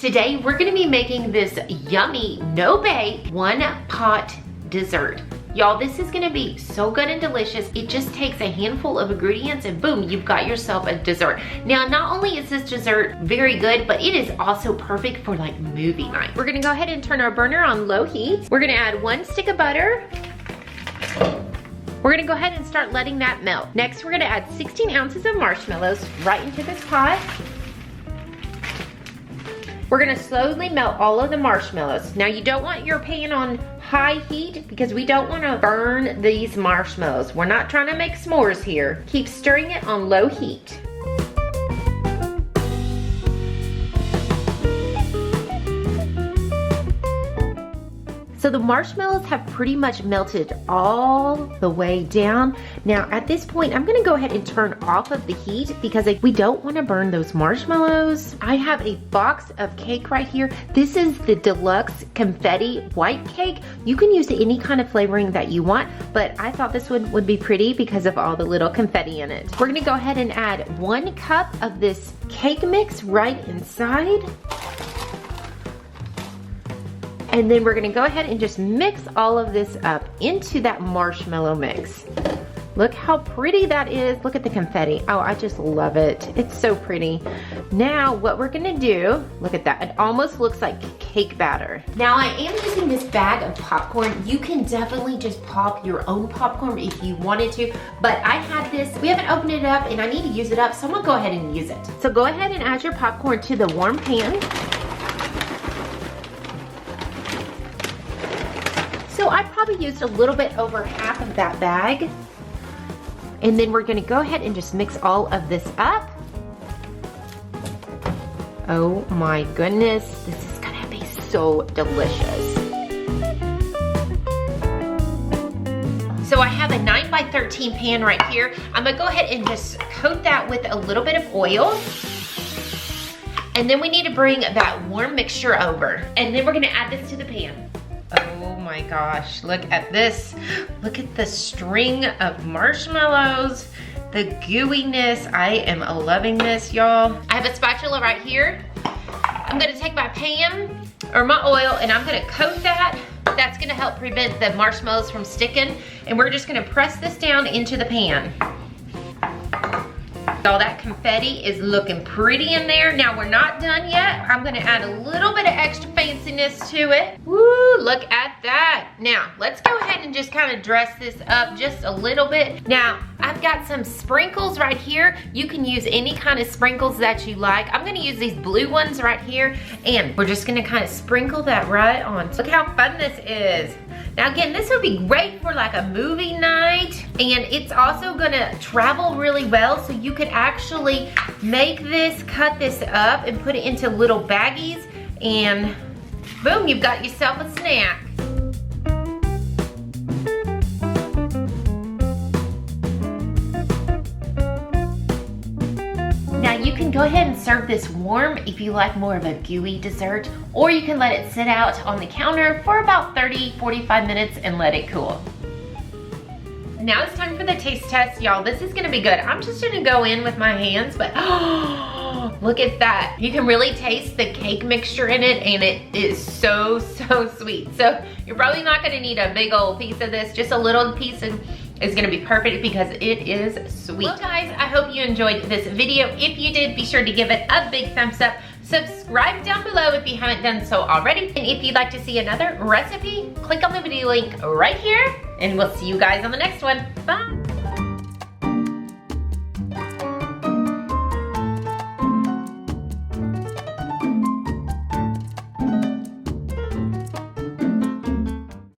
Today we're gonna be making this yummy, no bake, one pot dessert. Y'all, this is gonna be so good and delicious. It just takes a handful of ingredients and boom, you've got yourself a dessert. Now, not only is this dessert very good, but it is also perfect for like movie night. We're gonna go ahead and turn our burner on low heat. We're gonna add 1 stick of butter. We're gonna go ahead and start letting that melt. Next, we're gonna add 16 ounces of marshmallows right into this pot. We're gonna slowly melt all of the marshmallows. Now, you don't want your pan on high heat because we don't wanna burn these marshmallows. We're not trying to make s'mores here. Keep stirring it on low heat. So the marshmallows have pretty much melted all the way down. Now at this point, I'm gonna go ahead and turn off of the heat because we don't wanna burn those marshmallows. I have a box of cake right here. This is the deluxe confetti white cake. You can use any kind of flavoring that you want, but I thought this one would be pretty because of all the little confetti in it. We're gonna go ahead and add 1 cup of this cake mix right inside. And then we're gonna go ahead and just mix all of this up into that marshmallow mix. Look how pretty that is. Look at the confetti. Oh, I just love it. It's so pretty. Now, what we're gonna do, look at that. It almost looks like cake batter. Now, I am using this bag of popcorn. You can definitely just pop your own popcorn if you wanted to, but I had this, we haven't opened it up and I need to use it up, so I'm gonna go ahead and use it. So go ahead and add your popcorn to the warm pan. So I probably used a little bit over half of that bag. And then we're gonna go ahead and just mix all of this up. Oh my goodness, this is gonna be so delicious. So I have a 9x13 pan right here. I'm gonna go ahead and just coat that with a little bit of oil. And then we need to bring that warm mixture over. And then we're gonna add this to the pan. Oh my gosh, look at this. Look at the string of marshmallows, the gooiness. I am loving this, y'all. I have a spatula right here. I'm gonna take my pan or my oil and I'm gonna coat that. That's gonna help prevent the marshmallows from sticking. And we're just gonna press this down into the pan. All that confetti is looking pretty in there. Now we're not done yet. I'm gonna add a little bit of extra fanciness to it. Woo, look at that. Now, let's go ahead and just kind of dress this up just a little bit. Now, I've got some sprinkles right here. You can use any kind of sprinkles that you like. I'm gonna use these blue ones right here, and we're just gonna kind of sprinkle that right on. Look how fun this is. Now again, this would be great for like a movie night, and it's also gonna travel really well, so you could actually make this, cut this up, and put it into little baggies, and boom, you've got yourself a snack. Now you can go ahead and serve this warm if you like more of a gooey dessert, or you can let it sit out on the counter for about 30-45 minutes and let it cool. Now it's time for the taste test, y'all. This is gonna be good. I'm just gonna go in with my hands, but oh, look at that. You can really taste the cake mixture in it, and it is so, so sweet. So you're probably not gonna need a big old piece of this. Just a little piece is gonna be perfect because it is sweet. Well guys, I hope you enjoyed this video. If you did, be sure to give it a big thumbs up. Subscribe down below if you haven't done so already. And if you'd like to see another recipe, click on the video link right here, and we'll see you guys on the next one. Bye.